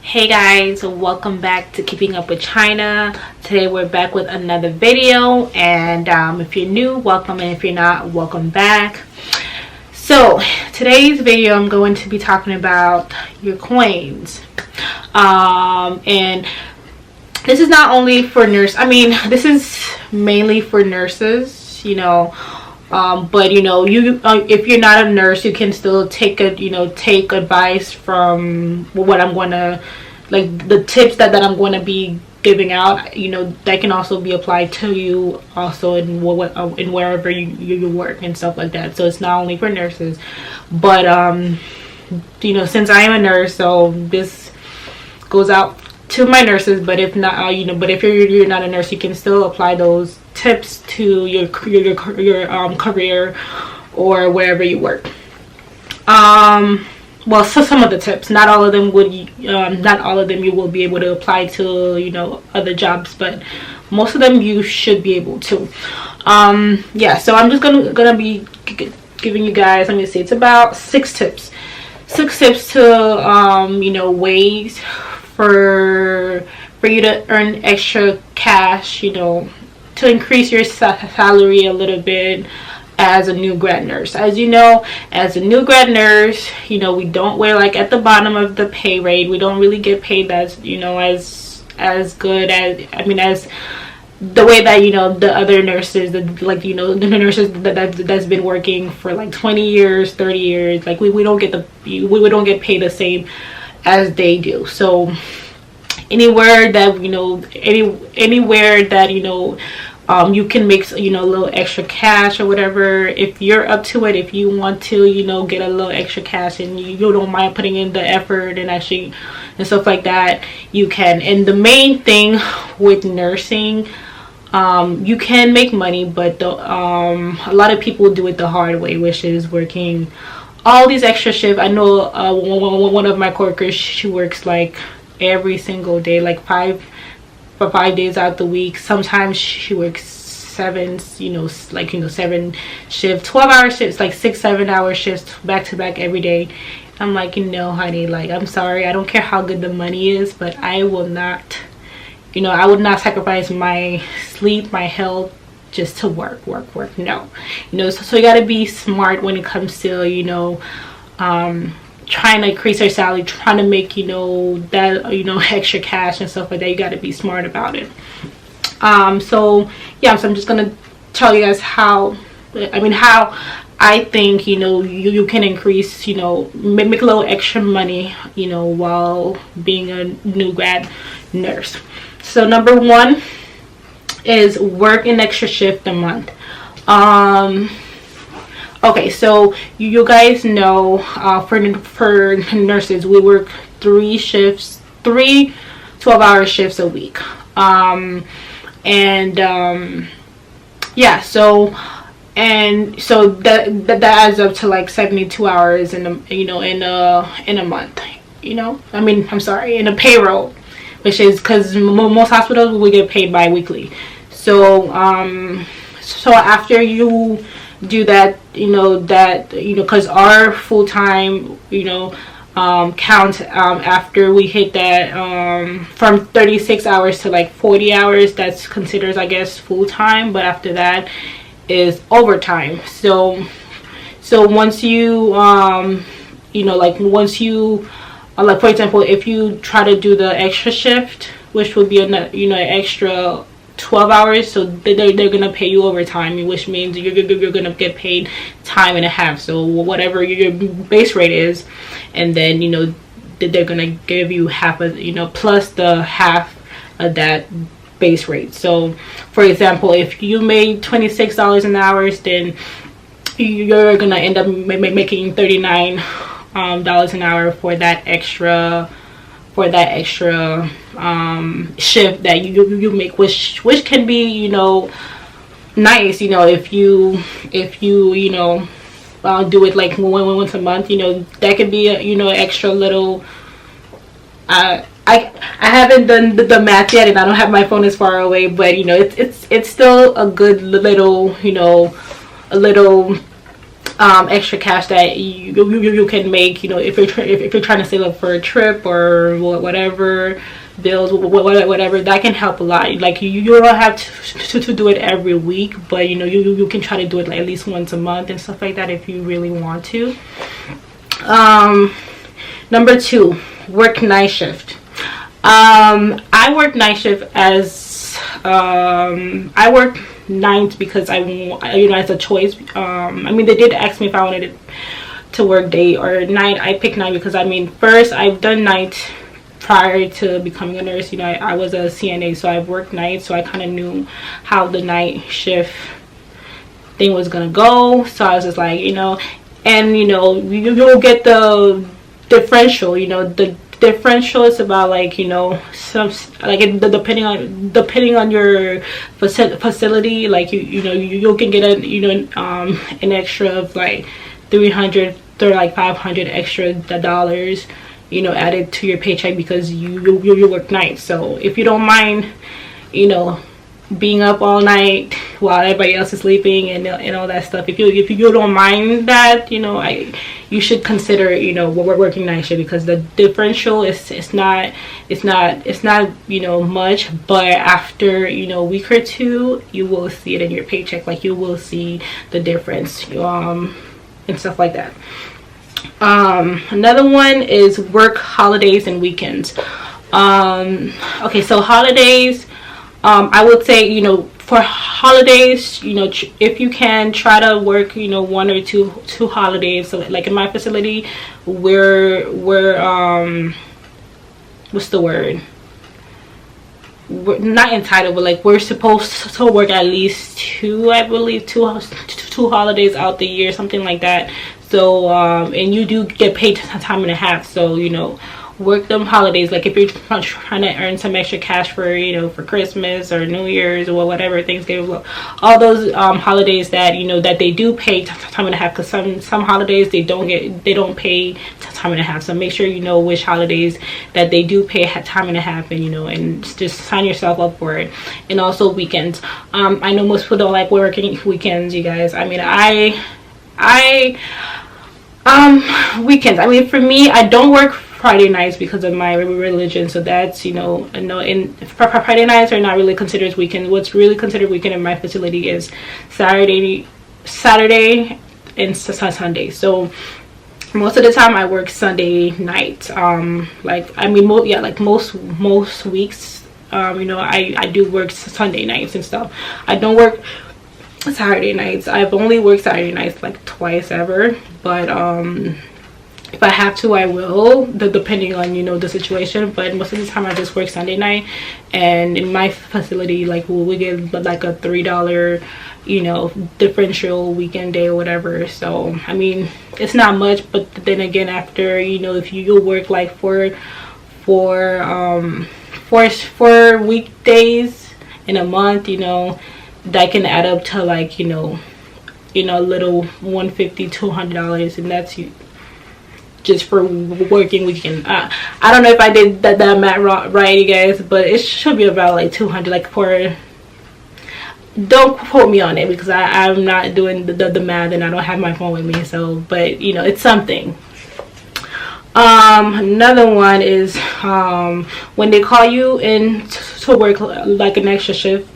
Hey guys, welcome back to Keeping Up with China. Today we're back with another video, and if you're new, welcome, and if you're not, welcome back. So today's video I'm going to be talking about your coins, and this is not only for this is mainly for nurses, but if you're not a nurse, you can still take advice from what I'm going to, like, the tips that I'm going to be giving out. That can also be applied to you also in wherever you work and stuff like that. So it's not only for nurses, but since I am a nurse, so this goes out to my nurses. But if not, but if you're not a nurse, you can still apply those tips to your career or wherever you work. Well, so some of the tips, not all of them you will be able to apply to other jobs, but most of them you should be able to. Yeah, so I'm just gonna be giving you guys, let me see, it's about six tips to ways for you to earn extra cash, to increase your salary a little bit as a new grad nurse. As you know, as a new grad nurse, we don't, we're like at the bottom of the pay rate. We don't really get paid as good as the way that the other nurses, the nurses that's been working for like 20 years, 30 years, like we don't get paid the same as they do. So anywhere that anywhere that you can make a little extra cash or whatever, if you're up to it, if you want to get a little extra cash and you don't mind putting in the effort and stuff like that, you can. And the main thing with nursing, you can make money, but a lot of people do it the hard way, which is working all these extra shifts. I know one of my coworkers, she works like every single day, like 5 days out the week. Sometimes she works 7 shifts, 12-hour shifts, like 6-7 hour shifts back to back every day. I'm like, honey, like, I'm sorry, I don't care how good the money is, but I will not, I would not sacrifice my sleep, my health, just to work. No. So you got to be smart when it comes to trying to increase your salary, trying to make that extra cash and stuff like that. You got to be smart about it. So I'm just gonna tell you guys how I think you can increase, make a little extra money while being a new grad nurse. So number one is work an extra shift a month. Okay, so you guys know, for nurses, we work 3 12-hour shifts a week. So that adds up to like 72 hours in a month. I'm sorry, in a payroll, which is because most hospitals we get paid bi-weekly. So after you do that, because our full-time count, after we hit that from 36 hours to like 40 hours, that's considered, I guess, full-time, but after that is overtime. So once you like, for example, if you try to do the extra shift, which would be an extra 12 hours, so they're gonna pay you overtime, which means you're gonna get paid time and a half, so whatever your base rate is, and then they're gonna give you half of plus the half of that base rate. So for example, if you made $26 an hour, then you're gonna end up making $39 an hour for that extra shift that you make, which can be nice, if you do it like once a month. That could be a extra little, I haven't done the math yet, and I don't have my phone as far away, but it's still a good little extra cash that you can make, you know, if you're trying to save up for a trip or whatever, bills, whatever. That can help a lot. Like you don't have to do it every week, but you know, you can try to do it like at least once a month and stuff like that if you really want to. Number 2, work night shift. I work night shift as I work nights because I you know, as a choice. I mean, they did ask me if I wanted to work day or night. I picked night because, I mean, first, I've done night prior to becoming a nurse. You know, I was a CNA, so I've worked nights, so I kind of knew how the night shift thing was gonna go. So I was just like, you know, and you know, you'll get the differential. You know, the differential is about, like, you know, some, like, depending on your facility, like you know, you can get a, you know, an extra of like 300 or like 500 extra dollars, you know, added to your paycheck because you work nights. So if you don't mind, you know, being up all night while everybody else is sleeping and all that stuff, if you don't mind that, you know, you should consider, you know, we're working night shift, because the differential is it's not you know, much, but after, you know, a week or two, you will see it in your paycheck. Like, you will see the difference and stuff like that. Another one is work holidays and weekends. Okay, so holidays, I would say, you know, for holidays, you know, if you can, try to work, you know, 1 or 2 holidays. So like in my facility, we're what's the word, we're not entitled, but like we're supposed to work at least 2, I believe, two holidays out the year, something like that. So and you do get paid time and a half, so you know, work them holidays. Like if you're trying to earn some extra cash for, you know, for Christmas or New Year's or whatever, Thanksgiving, all those holidays that, you know, that they do pay time and a half, because some holidays they don't pay time and a half. So make sure you know which holidays that they do pay time and a half, and you know, and just sign yourself up for it. And also weekends. I know most people don't like working weekends, you guys. I mean, weekends, I mean, for me, I don't work Friday nights because of my religion, so that's, you know, no, in Friday nights are not really considered weekend. What's really considered weekend in my facility is Saturday and Sunday. So most of the time I work Sunday night. Like, I mean, like most weeks, you know, I do work Sunday nights and stuff. I don't work Saturday nights. I've only worked Saturday nights like twice ever, but if I have to, I will, depending on, you know, the situation. But most of the time I just work Sunday night. And in my facility, like, we get like a $3, you know, differential weekend day or whatever. So I mean, it's not much, but then again, after, you know, if you work like for weekdays in a month, you know, that can add up to like, you know, a little $150, $200, and that's just for working weekend. I don't know if I did that math right, you guys, but it should be about like 200. Like, for, don't quote me on it, because I'm not doing the math and I don't have my phone with me. So, but you know, it's something. Another one is when they call you in to work like an extra shift,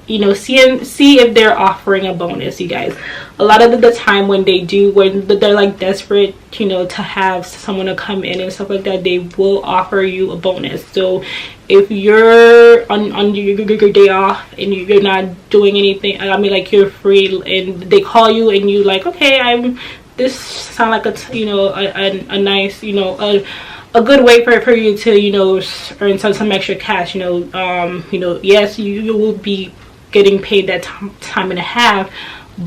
you know, see if they're offering a bonus, you guys. A lot of the time when they're like desperate, you know, to have someone to come in and stuff like that, they will offer you a bonus. So if you're on your day off and you're not doing anything, I mean, like, you're free, and they call you and you like, okay, this sound like a, you know, a nice, you know, a good way for you to, you know, earn some extra cash, you know, yes, you will be getting paid that time and a half,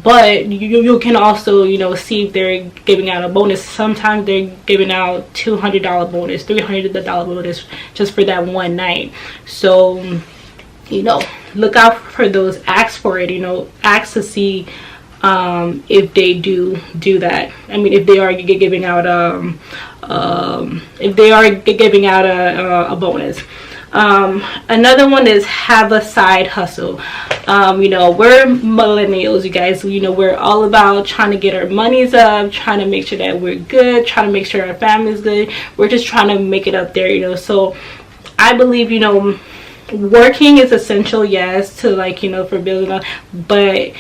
but you can also, you know, see if they're giving out a bonus. Sometimes they're giving out $200 bonus, $300 bonus just for that one night. So, you know, look out for those. Ask for it, you know, ask to see if they do that. I mean, if they are giving out a bonus. Another one is have a side hustle. You know, we're millennials, you guys. You know, we're all about trying to get our monies up, trying to make sure that we're good, trying to make sure our family's good. We're just trying to make it up there, you know. So I believe, you know, working is essential, yes, to, like, you know, for building up, but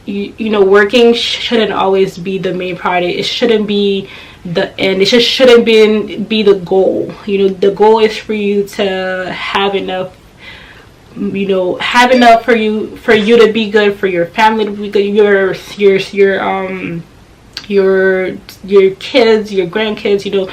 you know, working shouldn't always be the main priority. It shouldn't be the end. It just shouldn't be the goal. You know, the goal is for you to have enough, you know, have enough for you to be good, for your family to be good, your kids, your grandkids, you know.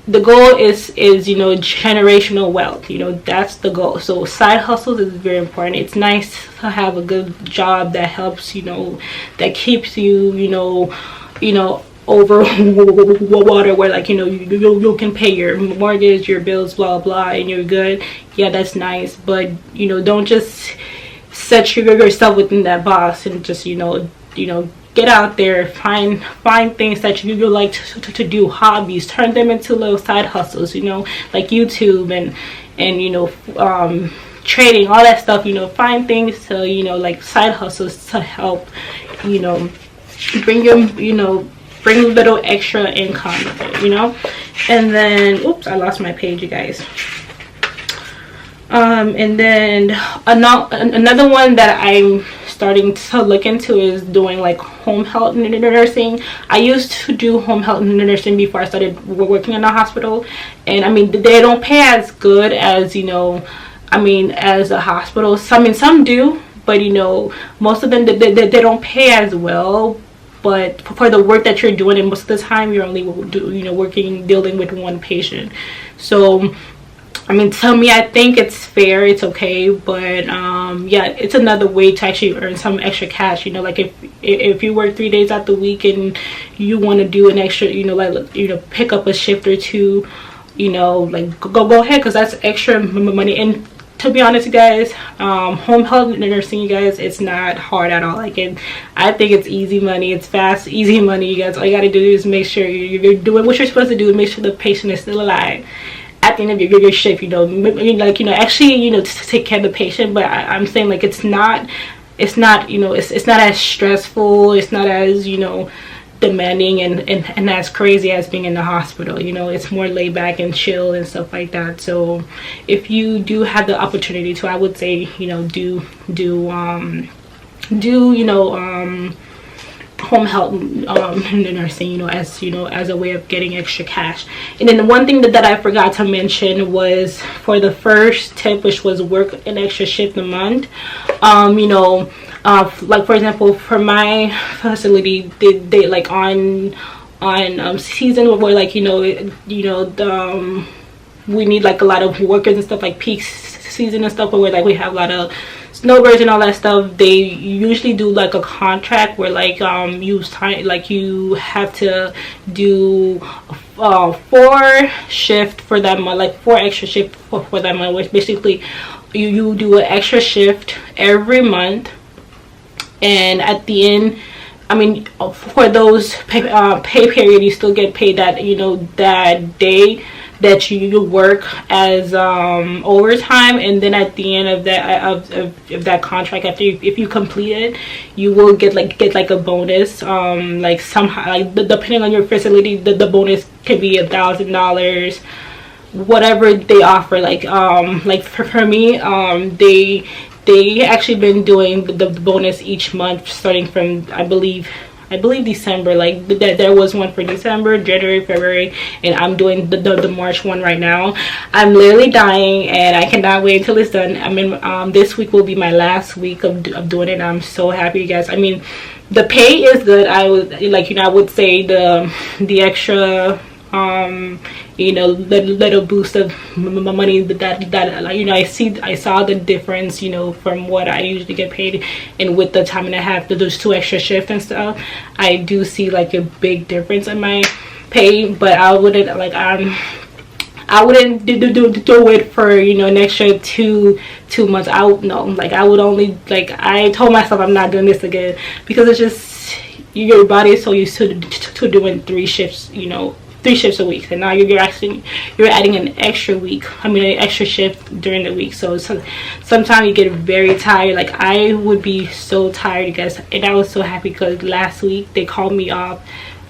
The goal is, you know, generational wealth. You know, that's the goal. So side hustles is very important. It's nice to have a good job that helps, you know, that keeps you, you know, over water, where, like, you know, you can pay your mortgage, your bills, blah blah, and you're good. Yeah, that's nice, but, you know, don't just set yourself within that box, and just, you know, get out there, find things that you like to do, hobbies, turn them into little side hustles, you know, like YouTube and you know, trading, all that stuff. You know, find things to, you know, like side hustles to help, you know, bring your, you know, bring a little extra income with it, you know. And then, oops, I lost my page, you guys. And then another one that I'm starting to look into is doing, like, home health nursing. I used to do home health nursing before I started working in a hospital, and I mean, they don't pay as good as, you know, I mean, as a hospital. Some do, but, you know, most of them, they don't pay as well. But for the work that you're doing, and most of the time you're only, you know, dealing with one patient. So I mean, to me, I think it's fair, it's okay, but yeah, it's another way to actually earn some extra cash. You know, like, if you work 3 days out the week and you want to do an extra, you know, like, you know, pick up a shift or two, you know, like, go ahead, because that's extra money. And to be honest, you guys, home health nursing, you guys, it's not hard at all. Like, I think it's easy money. It's fast, easy money, you guys. All you got to do is make sure you're doing what you're supposed to do, and make sure the patient is still alive at the end of your shift. You know, like, you know, actually, you know, to take care of the patient. But I'm saying, like, it's not, you know, it's not as stressful, it's not as, you know, demanding and as crazy as being in the hospital. You know, it's more laid back and chill and stuff like that. So if you do have the opportunity to, I would say, you know, do you know, home health nursing, you know, as a way of getting extra cash. And then the one thing that I forgot to mention was, for the first tip, which was work an extra shift a month. You know, like, for example, for my facility, they like on season where, like, you know, we need, like, a lot of workers and stuff, like peak season and stuff, where, like, we have a lot of snowbirds and all that stuff. They usually do, like, a contract where, like, you sign, like, you have to do 4 shift for that month, like 4 extra shift for that month, which basically you do an extra shift every month, and at the end, I mean, for those pay period, you still get paid that, you know, that day that you work as overtime. And then at the end of that contract, after if you complete it, you will get like a bonus. Like, somehow, like, depending on your facility, the bonus could be $1,000, whatever they offer. Like for me, they actually been doing the bonus each month, starting from, I believe December. Like, there was one for December, January, February, and I'm doing the March one right now. I'm literally dying, and I cannot wait until it's done. I mean, this week will be my last week of doing it. I'm so happy, you guys. I mean, the pay is good. I would, like, you know, I would say the extra, you know, little boost of money that you know, I saw the difference, you know, from what I usually get paid, and with the time and a half, those 2 extra shifts and stuff, I do see, like, a big difference in my pay. But I wouldn't, like, I wouldn't do it for, you know, an extra two months. I would, no, like, I would only, like, I told myself I'm not doing this again, because it's just, your body is so used to doing 3 shifts, you know, shifts a week, and now you're adding an extra week, I mean an extra shift during the week. So sometimes you get very tired. Like I would be so tired, you guys, and I was so happy because last week they called me off.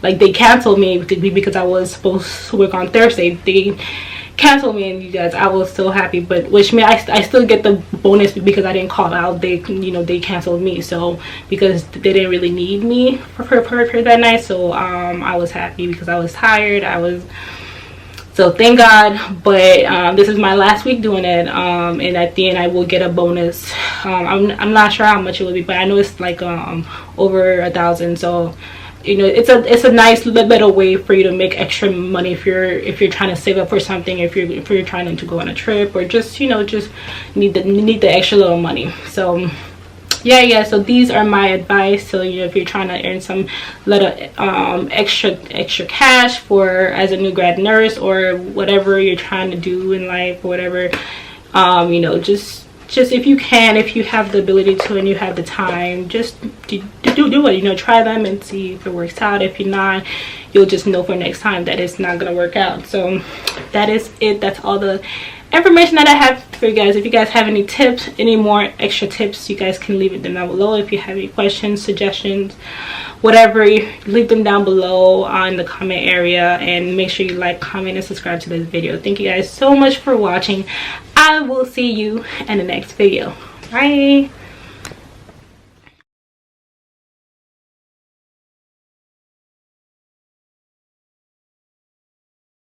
Like they canceled me because I was supposed to work on Thursday. They canceled me, and you guys, I was so happy. But which means I still get the bonus because I didn't call out. They, you know, they canceled me, so because they didn't really need me for that night. So I was happy because I was tired. So thank God. But this is my last week doing it, and at the end I will get a bonus. I'm not sure how much it will be, but I know it's like over 1,000. So you know, it's a nice little better way for you to make extra money if you're trying to save up for something, if you're trying to go on a trip, or just, you know, just need the extra little money. So yeah, so these are my advice. So, you know, if you're trying to earn some little extra cash for as a new grad nurse, or whatever you're trying to do in life, or whatever, you know, just if you have the ability to, and you have the time, just do it. You know, try them and see if it works out. If you're not, you'll just know for next time that it's not gonna work out. So that is it. That's all the information that I have for you guys. If you guys have any tips, any more extra tips, you guys can leave it down below. If you have any questions, suggestions, whatever, leave them down below in the comment area, and make sure you like, comment, and subscribe to this video. Thank you guys so much for watching. I will see you in the next video. Bye.